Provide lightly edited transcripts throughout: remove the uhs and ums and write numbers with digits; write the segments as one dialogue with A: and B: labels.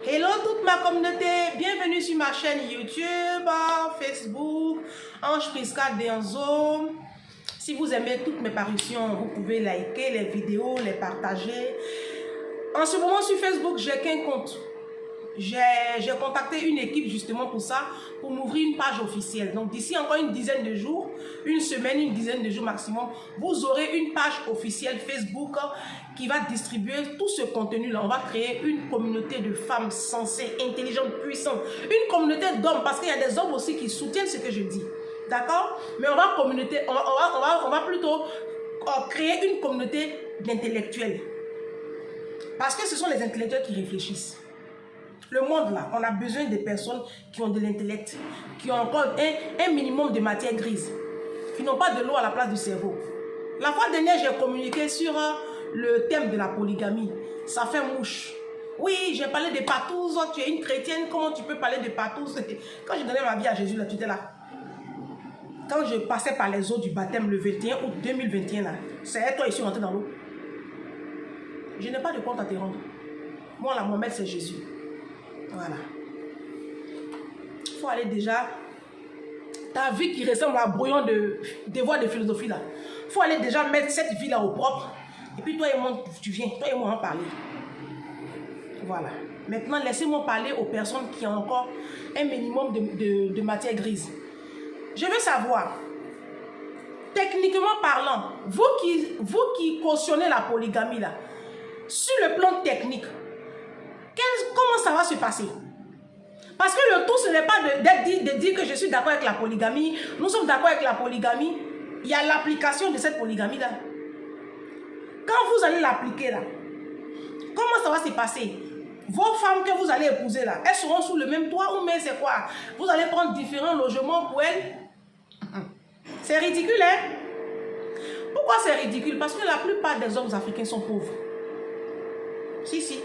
A: Hello toute ma communauté, bienvenue sur ma chaîne YouTube, Facebook, Ange Prisca Denzo. Si vous aimez toutes mes parutions, vous pouvez liker les vidéos, les partager. En ce moment sur Facebook, j'ai qu'un compte. J'ai contacté une équipe justement pour ça, pour m'ouvrir une page officielle. Donc d'ici encore une dizaine de jours, une semaine, une dizaine de jours maximum, vous aurez une page officielle Facebook qui va distribuer tout ce contenu-là. On va créer une communauté de femmes sensées, intelligentes, puissantes. Une communauté d'hommes, parce qu'il y a des hommes aussi qui soutiennent ce que je dis. D'accord? Mais on va plutôt créer une communauté d'intellectuels. Parce que ce sont les intellectuels qui réfléchissent. Le monde là, on a besoin de personnes qui ont de l'intellect, qui ont encore un minimum de matière grise, qui n'ont pas de l'eau à la place du cerveau. La fois dernière, j'ai communiqué sur le thème de la polygamie. Ça fait mouche. Oui, j'ai parlé de partous. Tu es une chrétienne, comment tu peux parler de partous? Quand je donnais ma vie à Jésus, là, tu étais là. Quand je passais par les eaux du baptême le 21 août 2021, là, c'est toi ici rentré dans l'eau. Je n'ai pas de compte à te rendre. Moi, la Mohamed, c'est Jésus. Voilà. Il faut aller déjà. Ta vie qui ressemble à un brouillon de devoir de philosophie là. Il faut aller déjà mettre cette vie là au propre. Et puis toi et moi, tu viens. Toi et moi, en parler. Voilà. Maintenant, laissez-moi parler aux personnes qui ont encore un minimum de matière grise. Je veux savoir, techniquement parlant, vous qui cautionnez la polygamie là, sur le plan technique, comment ça va se passer? Parce que le tout, ce n'est pas de dire que je suis d'accord avec la polygamie. Nous sommes d'accord avec la polygamie. Il y a l'application de cette polygamie-là. Quand vous allez l'appliquer là, comment ça va se passer? Vos femmes que vous allez épouser là, elles seront sous le même toit ou mais c'est quoi? Vous allez prendre différents logements pour elles? C'est ridicule, hein? Pourquoi c'est ridicule? Parce que la plupart des hommes africains sont pauvres. Si.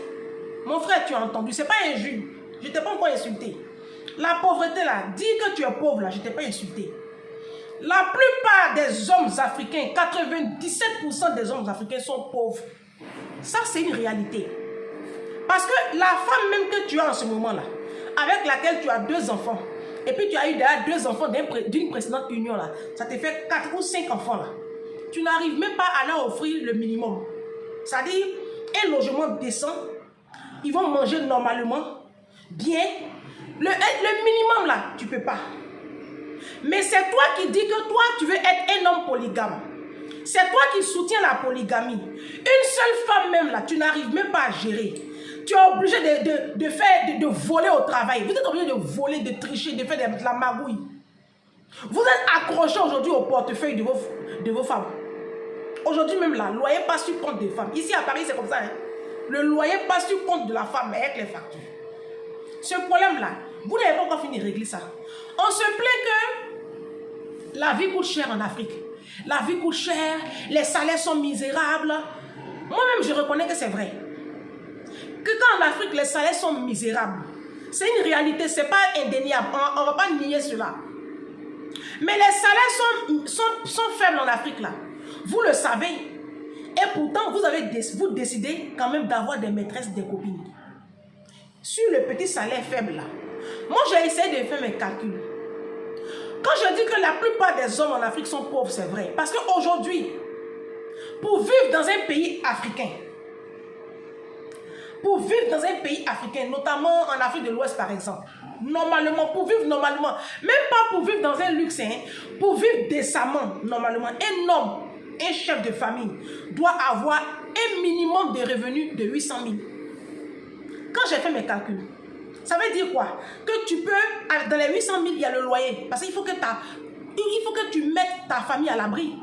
A: Mon frère, tu as entendu, c'est pas injure. Je ne t'ai pas encore insulté. La pauvreté là, dis que tu es pauvre là, je ne t'ai pas insulté. La plupart des hommes africains, 97% des hommes africains sont pauvres. Ça, c'est une réalité. Parce que la femme même que tu as en ce moment là, avec laquelle tu as 2 enfants, et puis tu as eu déjà 2 enfants d'une précédente union là, ça te fait 4 ou 5 enfants là. Tu n'arrives même pas à leur offrir le minimum. C'est-à-dire, un logement décent, ils vont manger normalement, bien. Le minimum là, tu ne peux pas. Mais c'est toi qui dis que toi, tu veux être un homme polygame. C'est toi qui soutiens la polygamie. Une seule femme même là, tu n'arrives même pas à gérer. Tu es obligé de voler au travail. Vous êtes obligé de voler, de tricher, de faire de la magouille. Vous êtes accroché aujourd'hui au portefeuille de vos femmes. Aujourd'hui même là, le loyer passe sur compte des femmes. Ici à Paris, c'est comme ça. Hein? Le loyer passe sur compte de la femme avec les factures. Ce problème-là, vous n'avez pas encore fini de régler ça. On se plaint que la vie coûte cher en Afrique. La vie coûte cher, les salaires sont misérables. Moi-même, je reconnais que c'est vrai. Que quand en Afrique, les salaires sont misérables, c'est une réalité, ce n'est pas indéniable. On ne va pas nier cela. Mais les salaires sont faibles en Afrique, là. Vous le savez. Et pourtant, vous décidez quand même d'avoir des maîtresses, des copines. Sur le petit salaire faible là, moi j'ai essayé de faire mes calculs. Quand je dis que la plupart des hommes en Afrique sont pauvres, c'est vrai. Parce qu'aujourd'hui, pour vivre dans un pays africain, notamment en Afrique de l'Ouest par exemple, normalement, pour vivre normalement, même pas pour vivre dans un luxe, hein, pour vivre décemment, normalement, un homme, un chef de famille doit avoir un minimum de revenus de 800 000. Quand j'ai fait mes calculs, ça veut dire quoi? Que tu peux, dans les 800 000, il y a le loyer. Parce qu'il faut que tu mettes ta famille à l'abri.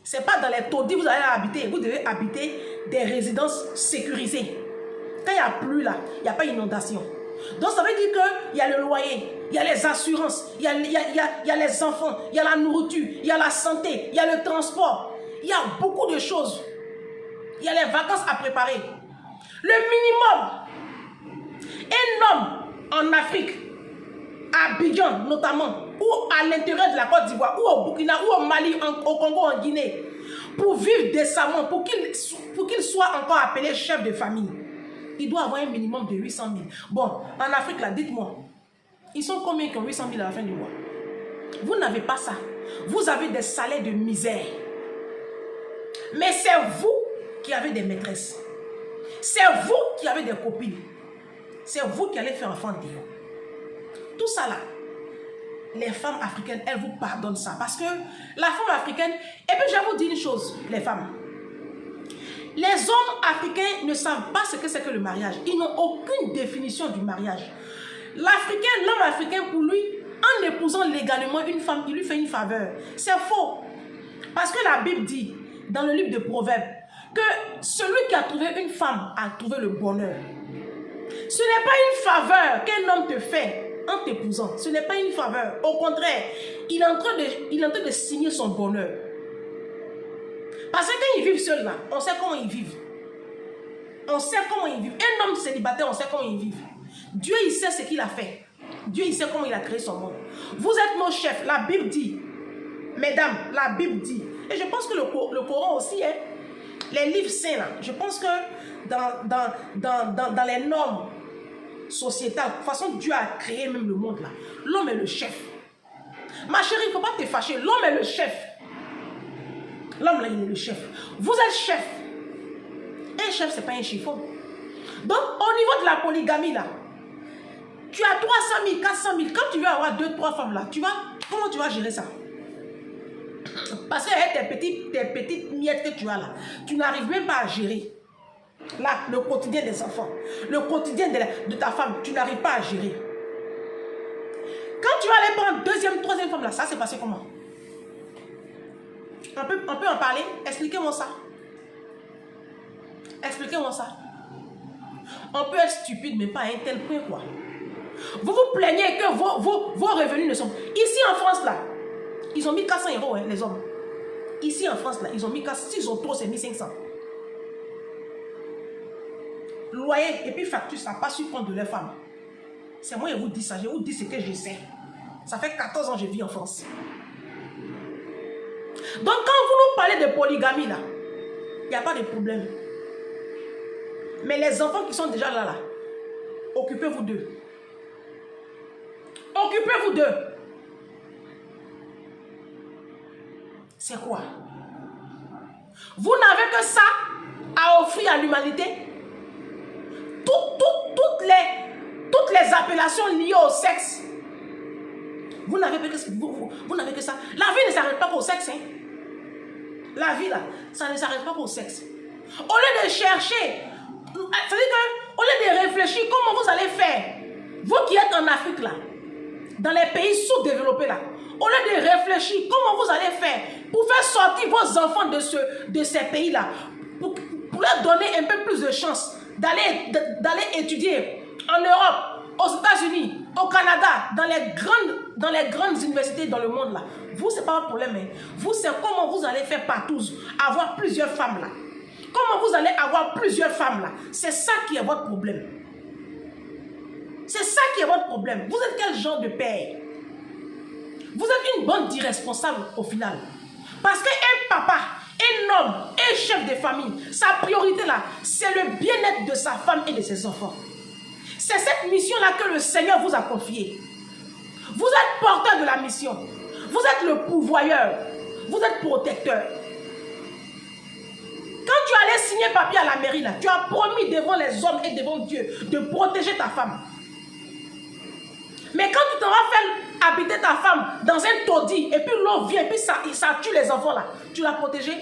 A: Ce n'est pas dans les taudis que vous allez habiter. Vous devez habiter des résidences sécurisées. Quand il n'y a plus là, il n'y a pas d'inondation. Donc ça veut dire qu'il y a le loyer, il y a les assurances, il y a les enfants, il y a la nourriture, il y a la santé, il y a le transport. Il y a beaucoup de choses. Il y a les vacances à préparer. Le minimum, un homme en Afrique, à Abidjan notamment, ou à l'intérieur de la Côte d'Ivoire, ou au Burkina, ou au Mali, au Congo, en Guinée, pour vivre décemment, pour qu'il soit encore appelé chef de famille, il doit avoir un minimum de 800 000. Bon, en Afrique, là, dites-moi, ils sont combien qui ont 800 000 à la fin du mois? Vous n'avez pas ça. Vous avez des salaires de misère. Mais c'est vous qui avez des maîtresses. C'est vous qui avez des copines. C'est vous qui allez faire enfant d'eux. Tout ça là, les femmes africaines, elles vous pardonnent ça. Parce que la femme africaine, et puis je vais vous dire une chose, les femmes. Les hommes africains ne savent pas ce que c'est que le mariage. Ils n'ont aucune définition du mariage. L'Africain, l'homme africain, pour lui, en épousant légalement une femme, il lui fait une faveur. C'est faux. Parce que la Bible dit, dans le livre de Proverbes, que celui qui a trouvé une femme a trouvé le bonheur. Ce n'est pas une faveur qu'un homme te fait en t'épousant. Ce n'est pas une faveur. Au contraire, il est en train de signer son bonheur. Parce que quand ils vivent seuls là, on sait comment ils vivent. On sait comment ils vivent. Un homme célibataire, on sait comment il vit. Dieu, il sait ce qu'il a fait. Dieu, il sait comment il a créé son monde. Vous êtes nos chefs. La Bible dit, mesdames, la Bible dit, et je pense que le Coran aussi, hein, les livres saints, là, je pense que dans les normes sociétales, de toute façon, Dieu a créé même le monde là. L'homme est le chef. Ma chérie, il ne faut pas te fâcher. L'homme est le chef. L'homme là, il est le chef. Vous êtes chef. Un chef, ce n'est pas un chiffon. Donc, au niveau de la polygamie là, tu as 300 000, 400 000. Quand tu veux avoir 2-3 femmes là, comment tu vas gérer ça? Parce que tes petites miettes que tu as là, tu n'arrives même pas à gérer. Là, le quotidien des enfants, le quotidien de ta femme, tu n'arrives pas à gérer. Quand tu vas aller prendre deuxième, troisième femme là, ça s'est passé comment? On peut en parler? Expliquez-moi ça. Expliquez-moi ça. On peut être stupide, mais pas à un tel point quoi. Vous vous plaignez que vos revenus ne sont... Ici en France là, ils ont mis 400 €, hein, les hommes. Ici en France là, ils ont mis 400. S'ils ont trop, c'est 1500. Loyer et puis facture, ça passe sur le compte de leurs femmes. C'est moi qui vous dis ça. Je vous dis ce que je sais. Ça fait 14 ans que je vis en France. Donc quand vous nous parlez de polygamie là, il n'y a pas de problème. Mais les enfants qui sont déjà là, occupez-vous d'eux. Occupez-vous d'eux. C'est quoi? Vous n'avez que ça à offrir à l'humanité? Toutes les appellations liées au sexe. Vous n'avez que ça. La vie ne s'arrête pas qu'au sexe. Hein? La vie là, ça ne s'arrête pas qu'au sexe. Au lieu de chercher, c'est-à-dire qu'au lieu de réfléchir comment vous allez faire, vous qui êtes en Afrique là, dans les pays sous-développés là, au lieu de réfléchir comment vous allez faire pour faire sortir vos enfants de ces pays là, pour leur donner un peu plus de chance d'aller étudier en Europe, aux États-Unis, au Canada, dans les grandes universités dans le monde là. Vous, c'est pas un problème. Hein. Vous, c'est comment vous allez faire partout, avoir plusieurs femmes là. Comment vous allez avoir plusieurs femmes là. C'est ça qui est votre problème. C'est ça qui est votre problème. Vous êtes quel genre de père? Vous êtes une bande d'irresponsables au final. Parce qu'un papa, un homme, un chef de famille, sa priorité là, c'est le bien-être de sa femme et de ses enfants. C'est cette mission-là que le Seigneur vous a confiée. Vous êtes porteur de la mission. Vous êtes le pourvoyeur. Vous êtes protecteur. Quand tu allais signer papier à la mairie, là, tu as promis devant les hommes et devant Dieu de protéger ta femme. Mais quand tu t'en vas faire habiter ta femme dans un taudis et puis l'eau vient et puis ça tue les enfants là, tu l'as protégé?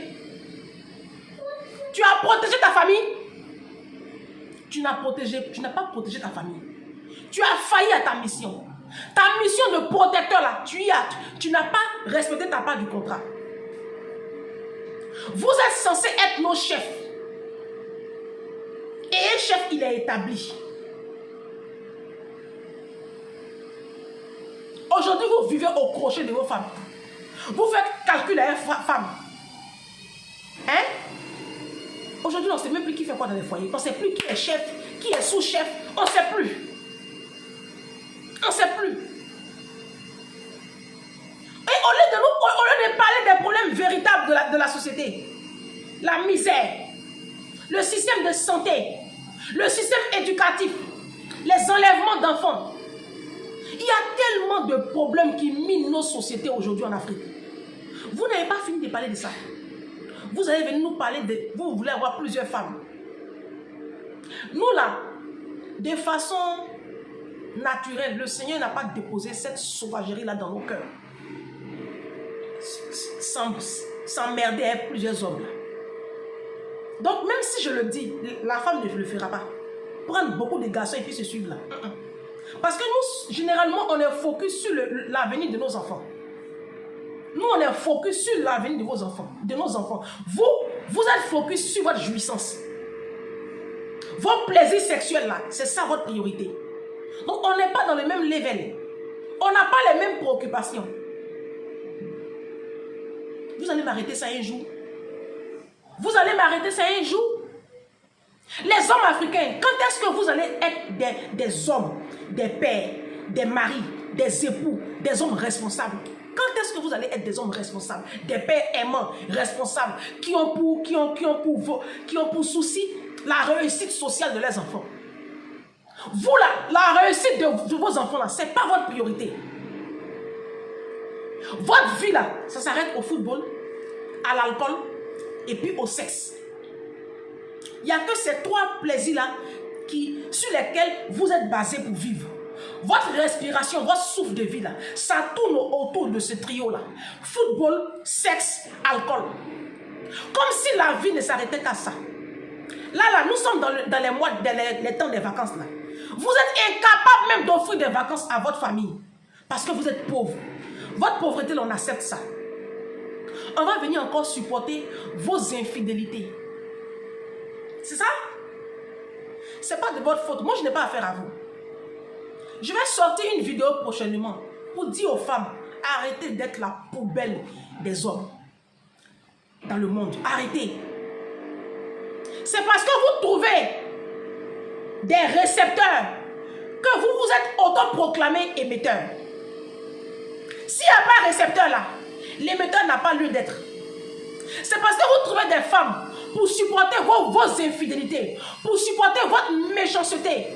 A: Tu as protégé ta famille? Tu n'as pas protégé ta famille. Tu as failli à ta mission. Ta mission de protecteur là, tu n'as pas respecté ta part du contrat. Vous êtes censés être nos chefs. Et un chef, il est établi. Aujourd'hui, vous vivez au crochet de vos femmes. Vous faites calcul à une femme. Hein? Aujourd'hui, on ne sait même plus qui fait quoi dans les foyers. On ne sait plus qui est chef, qui est sous-chef. On ne sait plus. On ne sait plus. Et au lieu de parler des problèmes véritables de la société, la misère, le système de santé, le système éducatif, les enlèvements d'enfants. Il y a tellement de problèmes qui minent nos sociétés aujourd'hui en Afrique. Vous n'avez pas fini de parler de ça. Vous allez venir nous parler de... Vous voulez avoir plusieurs femmes. Nous là, de façon naturelle, le Seigneur n'a pas déposé cette sauvagerie là dans nos cœurs. S'emmerder avec plusieurs hommes là. Donc même si je le dis, la femme ne le fera pas. Prendre beaucoup de garçons et puis se suivre là. Parce que nous, généralement, on est focus sur l'avenir de nos enfants. Nous, on est focus sur l'avenir de vos enfants, de nos enfants. Vous êtes focus sur votre jouissance. Vos plaisirs sexuels là, c'est ça votre priorité. Donc, on n'est pas dans le même level. On n'a pas les mêmes préoccupations. Vous allez m'arrêter ça un jour. Vous allez m'arrêter ça un jour. Les hommes africains, quand est-ce que vous allez être des hommes, des pères, des maris, des époux, des hommes responsables? Quand est-ce que vous allez être des hommes responsables, des pères aimants, responsables, qui ont pour souci la réussite sociale de leurs enfants? Vous là, la réussite de vos enfants là, c'est pas votre priorité. Votre vie là, ça s'arrête au football, à l'alcool et puis au sexe. Il n'y a que ces trois plaisirs-là sur lesquels vous êtes basés pour vivre. Votre respiration, votre souffle de vie, là, ça tourne autour de ce trio-là. Football, sexe, alcool. Comme si la vie ne s'arrêtait qu'à ça. Là, nous sommes dans les mois, les temps des vacances. Là. Vous êtes incapable même d'offrir des vacances à votre famille. Parce que vous êtes pauvre. Votre pauvreté, là, on accepte ça. On va venir encore supporter vos infidélités. C'est ça? C'est pas de votre faute. Moi, je n'ai pas affaire à vous. Je vais sortir une vidéo prochainement pour dire aux femmes, arrêtez d'être la poubelle des hommes dans le monde. Arrêtez. C'est parce que vous trouvez des récepteurs que vous vous êtes autoproclamés émetteurs. S'il n'y a pas de récepteur là, l'émetteur n'a pas lieu d'être. C'est parce que vous trouvez des femmes pour supporter vos infidélités, pour supporter votre méchanceté.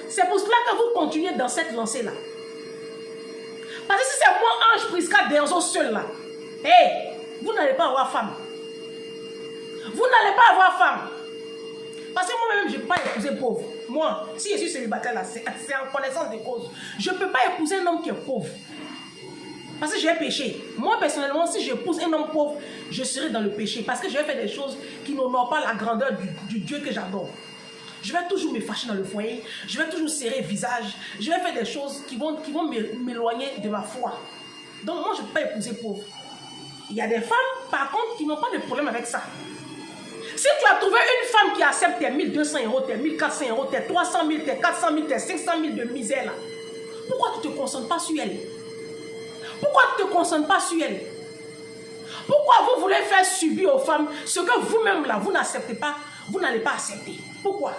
A: C'est pour cela que vous continuez dans cette lancée-là. Parce que si c'est moi, Ange Prisca Denzo seul là, hey, vous n'allez pas avoir femme. Vous n'allez pas avoir femme. Parce que moi-même, je ne peux pas épouser pauvre. Moi, si je suis célibataire là, c'est en connaissance de cause. Je ne peux pas épouser un homme qui est pauvre. Parce que j'ai péché. Moi, personnellement, si j'épouse un homme pauvre, je serai dans le péché. Parce que je vais faire des choses qui n'honorent pas la grandeur du Dieu que j'adore. Je vais toujours me fâcher dans le foyer. Je vais toujours serrer le visage. Je vais faire des choses qui vont m'éloigner de ma foi. Donc, moi, je ne peux pas épouser pauvre. Il y a des femmes, par contre, qui n'ont pas de problème avec ça. Si tu as trouvé une femme qui accepte tes 1200 euros, tes 1400 euros, tes 300 000, tes 400 000, tes 500 000 de misère, là, pourquoi tu ne te concentres pas sur elle? Pourquoi tu ne te concentres pas sur elle? Pourquoi vous voulez faire subir aux femmes ce que vous-même là, vous n'acceptez pas, vous n'allez pas accepter? Pourquoi?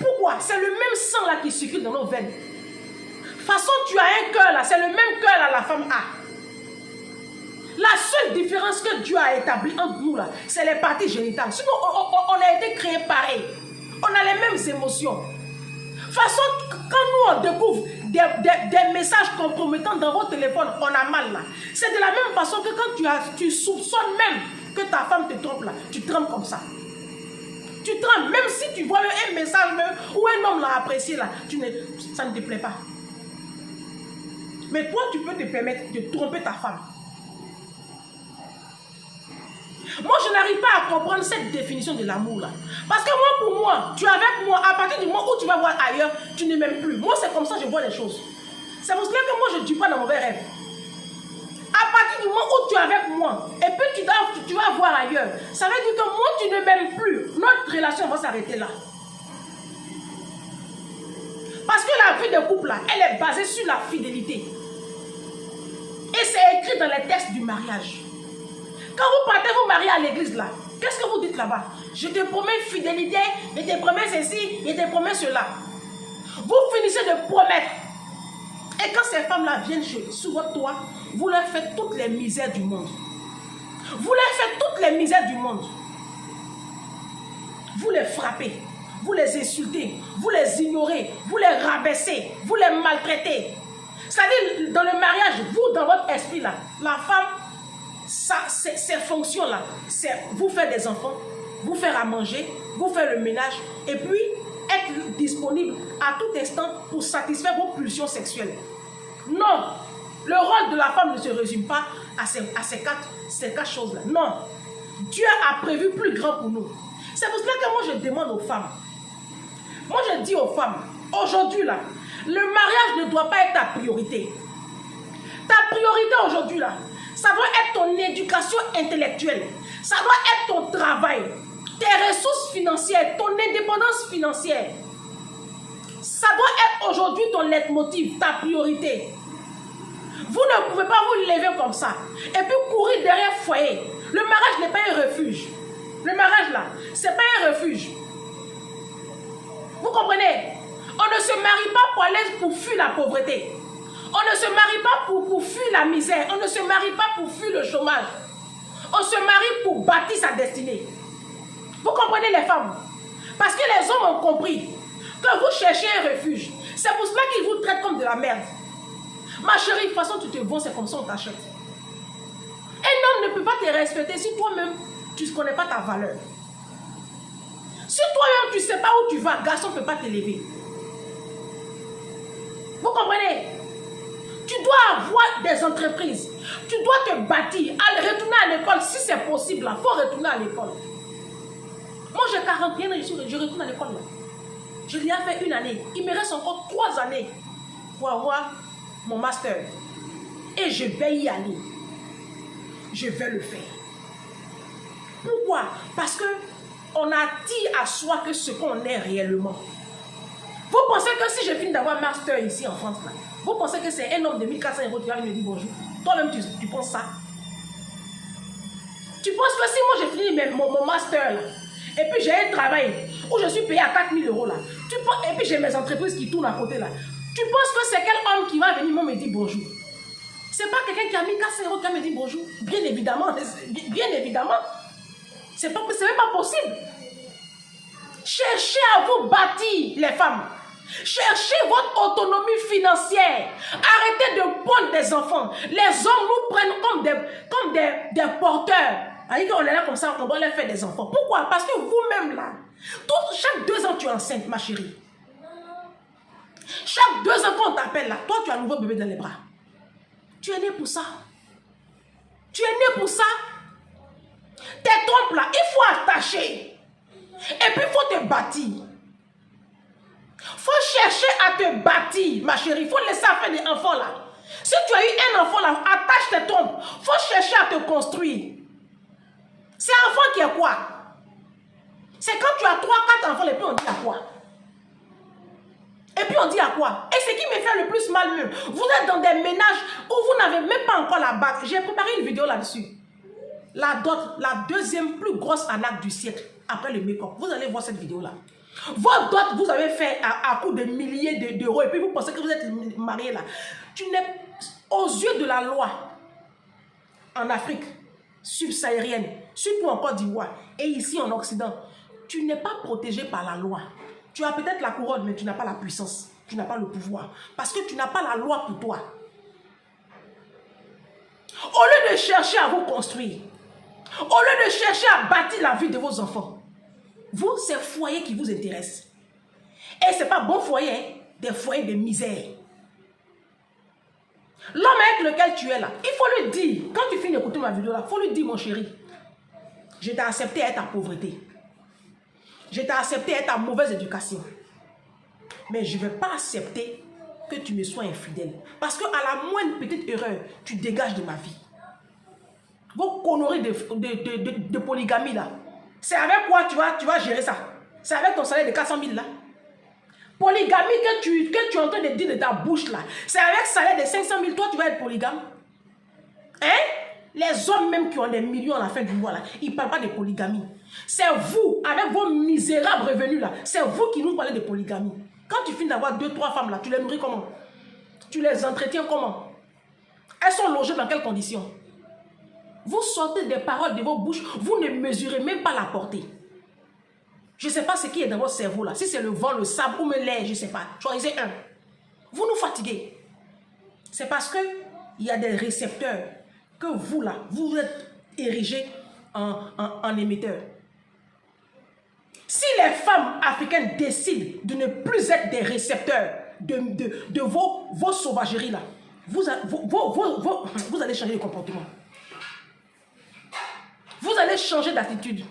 A: Pourquoi? C'est le même sang là qui circule dans nos veines. De toute façon, tu as un cœur là, c'est le même cœur là la femme a. La seule différence que Dieu a établie entre nous là, c'est les parties génitales. Sinon, on a été créés pareil. On a les mêmes émotions. De toute façon, quand nous on découvre des messages compromettants dans votre téléphone, on a mal là. C'est de la même façon que quand tu soupçonnes même que ta femme te trompe là, tu trembles comme ça. Tu trembles, même si tu vois un message même, ou un homme l'a apprécié là, ça ne te plaît pas. Mais toi, tu peux te permettre de tromper ta femme. Moi, je n'arrive pas à comprendre cette définition de l'amour là. Parce que moi, pour moi, tu es avec moi, à partir du moment où tu vas voir ailleurs, tu ne m'aimes plus. Moi, c'est comme ça que je vois les choses. C'est pour cela que moi, je ne tue pas dans mauvais rêve. À partir du moment où tu es avec moi, et puis tu vas voir ailleurs, ça veut dire que moi, tu ne m'aimes plus. Notre relation va s'arrêter là. Parce que la vie de couple là, elle est basée sur la fidélité. Et c'est écrit dans les textes du mariage. Quand vous partez vous marier à l'église là, qu'est-ce que vous dites là-bas? Je te promets fidélité, je te promets ceci, je te promets cela. Vous finissez de promettre. Et quand ces femmes-là viennent sous votre toit, vous leur faites toutes les misères du monde. Vous leur faites toutes les misères du monde. Vous les frappez. vous les insultez, vous les ignorez, vous les rabaissez, vous les maltraitez. C'est-à-dire, dans le mariage, vous, dans votre esprit, là, la femme, ces fonctions-là, c'est vous faire des enfants, vous faire à manger, vous faire le ménage, et puis être disponible à tout instant pour satisfaire vos pulsions sexuelles. Non, le rôle de la femme ne se résume pas à ces quatre choses-là. Non, Dieu a prévu plus grand pour nous. C'est pour cela que moi je demande aux femmes, moi je dis aux femmes, aujourd'hui là, le mariage ne doit pas être ta priorité. Ta priorité aujourd'hui là, ça doit être ton éducation intellectuelle, ça doit être ton travail, tes ressources financières, ton indépendance financière. Ça doit être aujourd'hui ton leitmotiv, ta priorité. Vous ne pouvez pas vous lever comme ça et puis courir derrière le foyer. Le mariage n'est pas un refuge. Le mariage là, c'est pas un refuge. Vous comprenez? On ne se marie pas pour fuir la pauvreté. On ne se marie pas pour fuir la misère. On ne se marie pas pour fuir le chômage. On se marie pour bâtir sa destinée. Vous comprenez les femmes? Parce que les hommes ont compris que vous cherchez un refuge. C'est pour cela qu'ils vous traitent comme de la merde. Ma chérie, de toute façon, tu te vends, c'est comme ça on t'achète. Un homme ne peut pas te respecter si toi-même, tu ne connais pas ta valeur. Si toi-même, tu ne sais pas où tu vas, garçon ne peut pas t'élever. Vous comprenez? Tu dois avoir des entreprises. Tu dois te bâtir. Aller retourner à l'école, si c'est possible, il faut retourner à l'école. Moi, j'ai 41 ans, je retourne à l'école. Je l'ai fait une année. Il me reste encore 3 années pour avoir mon master. Et je vais y aller. Je vais le faire. Pourquoi? Parce que on attire à soi que ce qu'on est réellement. Vous pensez que si je finis d'avoir master ici en France, là, vous pensez que c'est un homme de 1400 € qui va venir me dire bonjour? Toi-même, tu penses ça? Tu penses que si moi je finis mon master là, et puis j'ai un travail où je suis payé à 4000 € là, et puis j'ai mes entreprises qui tournent à côté là, tu penses que c'est quel homme qui va venir me dire bonjour? C'est pas quelqu'un qui a mis 400 € qui va me dire bonjour. Bien évidemment, bien évidemment. C'est même pas possible. Cherchez à vous bâtir, les femmes. Cherchez votre autonomie financière. Arrêtez de prendre des enfants. Les hommes nous prennent comme des porteurs. On est là comme ça, on doit leur faire des enfants. Pourquoi? Parce que vous-même là, chaque 2 ans tu es enceinte, ma chérie. Chaque 2 ans quand on t'appelle là, toi tu as un nouveau bébé dans les bras. Tu es né pour ça. Tu es né pour ça. Tes trompes là, il faut attacher. Et puis il faut te bâtir. Il faut chercher à te bâtir, ma chérie. Il faut laisser faire des enfants là. Si tu as eu un enfant là, attache tes trompes. Il faut chercher à te construire. C'est un enfant qui est quoi? C'est quand tu as 3-4 enfants et puis on dit à quoi? Et puis on dit à quoi? Et ce qui me fait le plus mal même, vous êtes dans des ménages où vous n'avez même pas encore la bague. J'ai préparé une vidéo là-dessus. La dot, la deuxième plus grosse arnaque du siècle après le make-up. Vous allez voir cette vidéo-là. Votre dot, vous avez fait à coût de milliers d'euros et puis vous pensez que vous êtes marié là. Tu n'es, aux yeux de la loi, en Afrique subsaharienne, surtout en Côte d'Ivoire et ici en Occident, tu n'es pas protégé par la loi. Tu as peut-être la couronne, mais tu n'as pas la puissance. Tu n'as pas le pouvoir. Parce que tu n'as pas la loi pour toi. Au lieu de chercher à vous construire, au lieu de chercher à bâtir la vie de vos enfants, vous, c'est le foyer qui vous intéresse. Et ce n'est pas bon foyer, hein? Des foyers de misère. L'homme avec lequel tu es là, il faut lui dire, quand tu finis d'écouter ma vidéo là, il faut lui dire, mon chéri, je t'ai accepté à ta pauvreté. Je t'ai accepté à ta mauvaise éducation. Mais je ne vais pas accepter que tu me sois infidèle. Parce qu'à la moindre petite erreur, tu dégages de ma vie. Vos conneries de polygamie là, c'est avec quoi tu vas gérer ça? C'est avec ton salaire de 400 000 là. Polygamie que tu es en train de dire de ta bouche là, c'est avec salaire de 500 000, toi tu vas être polygame. Hein? Les hommes même qui ont des millions à la fin du mois là, ils ne parlent pas de polygamie. C'est vous, avec vos misérables revenus là, c'est vous qui nous parlez de polygamie. Quand tu finis d'avoir 2-3 femmes là, tu les nourris comment? Tu les entretiens comment? Elles sont logées dans quelles conditions? Vous sortez des paroles de vos bouches, vous ne mesurez même pas la portée. Je ne sais pas ce qui est dans votre cerveau là. Si c'est le vent, le sable ou l'air, je ne sais pas. Choisissez un. Vous nous fatiguez. C'est parce qu'il y a des récepteurs que vous là, vous êtes érigés en émetteurs. Si les femmes africaines décident de ne plus être des récepteurs de vos sauvageries là, vous allez changer de comportement. Vous allez changer d'attitude.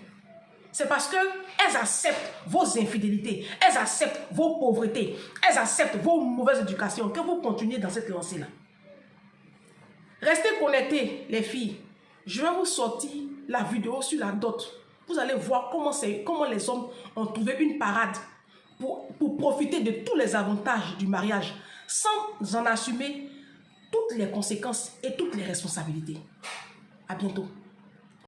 A: C'est parce qu'elles acceptent vos infidélités, elles acceptent vos pauvretés, elles acceptent vos mauvaises éducations, que vous continuez dans cette lancée-là. Restez connectés, les filles. Je vais vous sortir la vidéo sur la dot. Vous allez voir comment les hommes ont trouvé une parade pour profiter de tous les avantages du mariage sans en assumer toutes les conséquences et toutes les responsabilités. À bientôt.